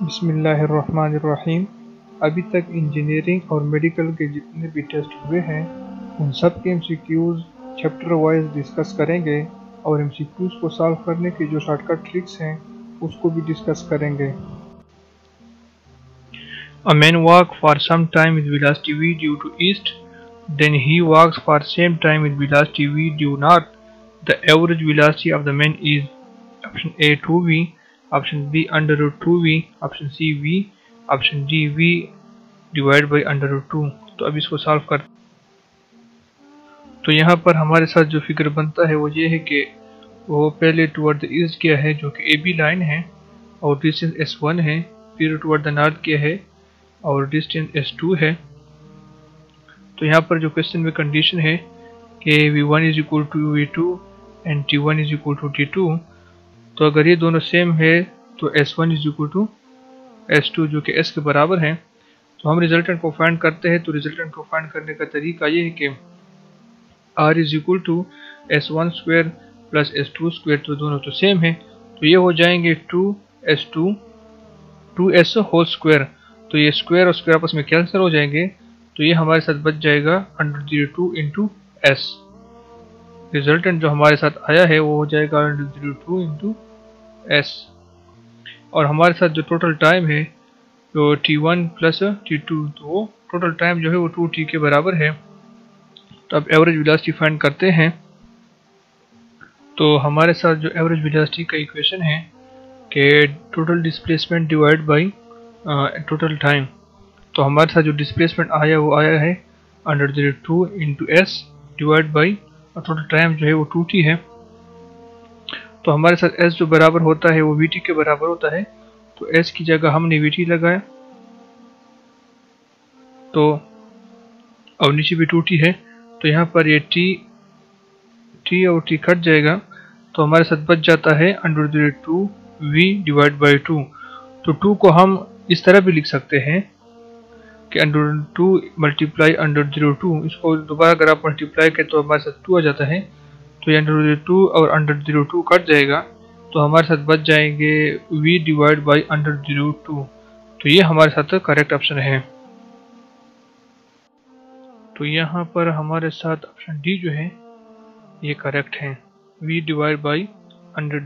बिस्मिल्लाहिर्रहमानिर्रहीम। अभी तक इंजीनियरिंग और मेडिकल के जितने भी टेस्ट हुए हैं उन सब के एमसीक्यूज चैप्टर वाइज डिस्कस करेंगे और एमसीक्यूज को सॉल्व करने की जो शॉर्टकट ट्रिक्स हैं उसको भी डिस्कस करेंगे। A man walks for some time with velocity v due to east, then he walks for same time with velocity v due north. The average velocity of the man is option A 2v, option B under root 2v, option C v, option D v divide by under root 2। तो अब इसको solve कर, तो यहाँ पर हमारे साथ जो फिगर बनता है वो ये है कि वो पहले टुवर्ड द ईस्ट किया है जो कि ए बी लाइन है और डिस्टेंस S1 है, फिर टुवर्ड द नॉर्थ किया है और डिस्टेंस S2 है। तो यहाँ पर जो क्वेश्चन में कंडीशन है कि V1 is equal to V2 and T1 is equal to T2, तो अगर ये दोनों सेम है तो S1 is equal to S2 जो कि S के बराबर है। तो हम रिजल्टेंट को फाइंड करते हैं। तो रिजल्टेंट को फाइंड करने का तरीका ये है कि R is equal to S1 square plus S2 square, तो दोनों तो सेम है तो ये हो जाएंगे 2S होल स्क्वायर। तो ये स्क्वायर और स्क्वायर आपस में कैंसिल हो जाएंगे, तो ये हमारे साथ बच जाएगा अंडर 2 इंटू S। रिजल्टेंट जो हमारे साथ आया है वो हो जाएगा अंडर 2 इंटू S। और हमारे साथ जो टोटल टाइम है तो T1 प्लस T2, तो टोटल टाइम जो है वो 2T के बराबर है। तो अब एवरेज वेलोसिटी फाइंड करते हैं। तो हमारे साथ जो एवरेज वेलोसिटी का इक्वेशन है कि total displacement divide by total time, तो हमारे साथ जो डिस्प्लेसमेंट आया वो आया है under 2 into S divide by total time जो है वो 2T है। तो हमारे साथ S जो बराबर होता है वो VT के बराबर होता है, तो S की जगह हमने VT लगाया, तो और नीचे भी 2T है, तो यहाँ पर ये T और T कट जाएगा, तो हमारे साथ बच जाता है अंडर 2V डिवाइड बाई 2। तो 2 को हम इस तरह भी लिख सकते हैं कि अंडर 2 मल्टीप्लाई अंडर 2, इसको दोबारा अगर आप मल्टीप्लाई करें तो हमारे साथ 2 आ जाता है, तो ये अंडर 2 और अंडर 2 कट जाएगा, तो हमारे साथ बच जाएंगे V डिवाइड बाई अंडर 2। तो ये हमारे साथ करेक्ट ऑप्शन है। तो यहाँ पर हमारे साथ ऑप्शन डी जो है ये करेक्ट है, V divide by under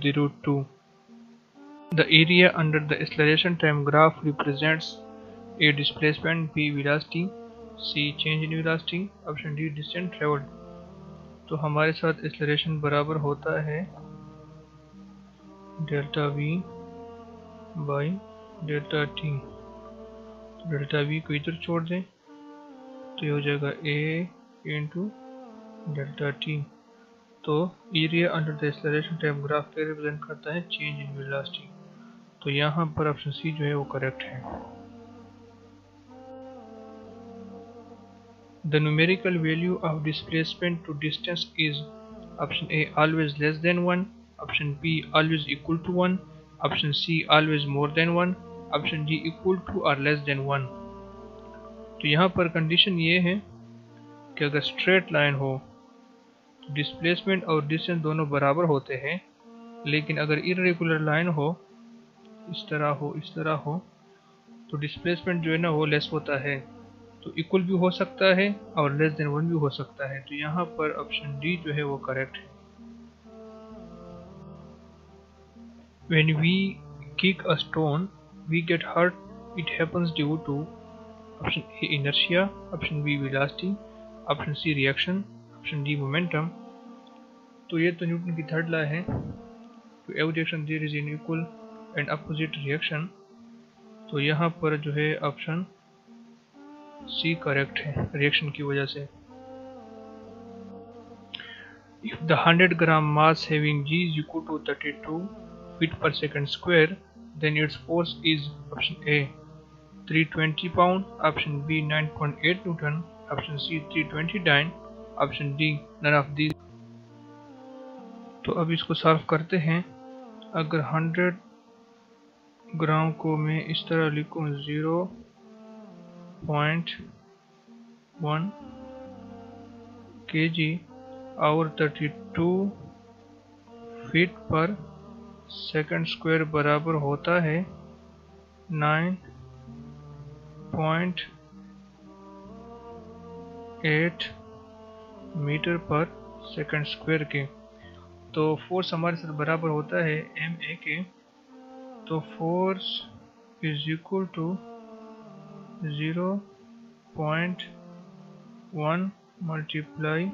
2। The area under the acceleration time graph represents A displacement, B velocity, C change in velocity, option D distance traveled। तो हमारे साथ एक्सेलरेशन बराबर होता है delta V by delta T। तो delta V को इधर छोड़ दें तो ये हो जाएगा A इंटू डेल्टा T। तो area under the acceleration time graph के रिप्रेजेंट करता है चेंज इन वेलोसिटी। तो यहाँ पर ऑप्शन सी जो है वो करेक्ट है। The numerical value of displacement to distance is option A always less than 1, option B always equal to 1, option C always more than 1, option D equal to or less than 1। तो यहाँ पर condition ये है कि अगर straight line हो तो displacement और डिस्टेंस दोनों बराबर होते हैं, लेकिन अगर इरेगुलर लाइन हो, इस तरह हो, तो डिस्प्लेसमेंट जो है ना वो लेस होता है। तो इक्वल भी हो सकता है और लेस देन 1 भी हो सकता है, तो यहाँ पर ऑप्शन डी जो है वो करेक्ट है। When we kick a stone, we get hurt. It happens due to option A inertia, option B velocity, option C reaction, option D momentum। तो ये तो न्यूटन की थर्ड लॉ है, तो every action there is an equal and opposite reaction. तो यहाँ पर जो है ऑप्शन सी करेक्ट है रिएक्शन की वजह से। If the 100 gram mass having G is equal to 32 feet per second square, then its force is option A 320 pound, option B 9.8 Newton, option C 329, option D none of these। तो अब इसको solve करते हैं। अगर 100 ग्राम को मैं इस तरह लिखूं 0.1 kg और 32 फीट पर सेकंड स्क्वायर बराबर होता है 9.8 मीटर पर सेकंड स्क्वायर के। तो फोर्स हमारे साथ बराबर होता है ma के। तो force is equal to 0.1 multiply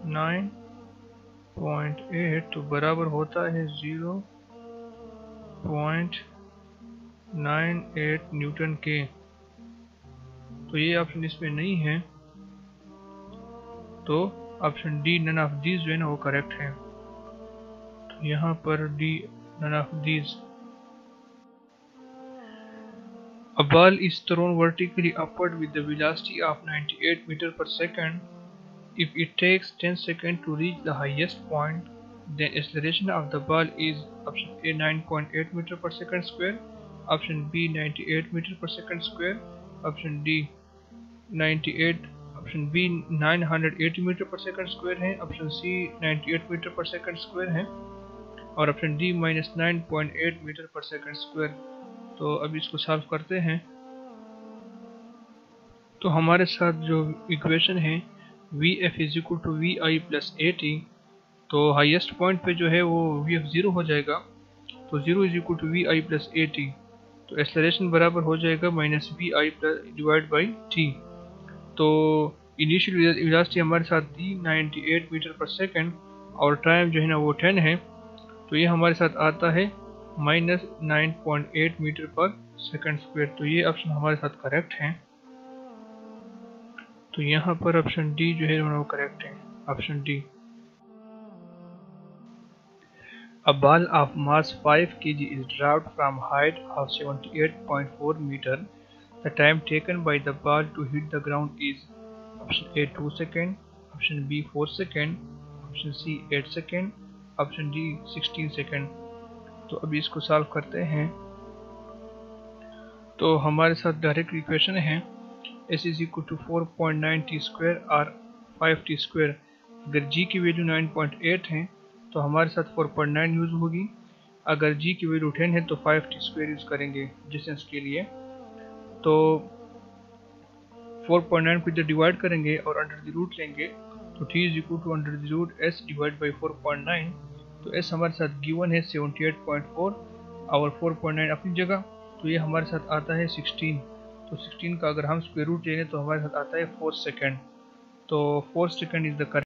9.8 तो बराबर होता है 0.98 न्यूटन के। तो ये ऑप्शन इसमें नहीं है, तो option D none of these जो है ना वो करेक्ट है। तो यहाँ पर D none of these. A ball is thrown vertically upward with the velocity of 98 meters per second. If it takes 10 seconds to reach the highest point, then acceleration of the ball is option A 9.8 meters per second square, option B 98 meters per second square, option D 98, option B 980 metre per second square है, option C 98 metre per second square है और option D -9.8 metre per second square. तो अब इसको solve करते हैं। तो हमारे साथ जो इक्वेशन है Vf = Vi + At, तो हाईएस्ट पॉइंट पे जो है वो Vf 0 हो जाएगा, तो 0 = Vi + At। तो एक्सेलरेशन बराबर हो जाएगा -Vi/T। तो इनिशियल वेलोसिटी हमारे साथ थी 98 मीटर पर सेकंड और टाइम जो है ना वो 10 है। तो ये हमारे साथ आता है -9.8 मीटर पर सेकंड स्क्वायर। तो ये ऑप्शन हमारे साथ करेक्ट है। तो यहाँ पर ऑप्शन डी जो है वो करेक्ट है, option D. A ball of mass 5 kg is dropped from height of 78.4 meter. The time taken by the ball to hit the ground is option A 2 seconds, option B 4 seconds, option C 8 seconds, option D 16 seconds। तो अभी इसको solve करते हैं। तो हमारे साथ direct equation है S = 4.9t² और 5t²। अगर g की वैल्यू 9.8 है तो हमारे साथ 4.9 यूज होगी, अगर g की वैल्यू 10 है तो 5t² यूज करेंगे डिस्टेंस के लिए। तो 4.9 को इधर डिवाइड करेंगे और अंडर द रूट लेंगे, तो t = √s / 4.9। तो s हमारे साथ गिवन है 78.4 और 4.9 अपनी जगह, तो ये हमारे साथ आता है 16। तो 16 का अगर हम स्क्वायर रूट ले लें तो हमारे साथ आता है 4 सेकंड। तो 4 सेकंड इज द करेक्ट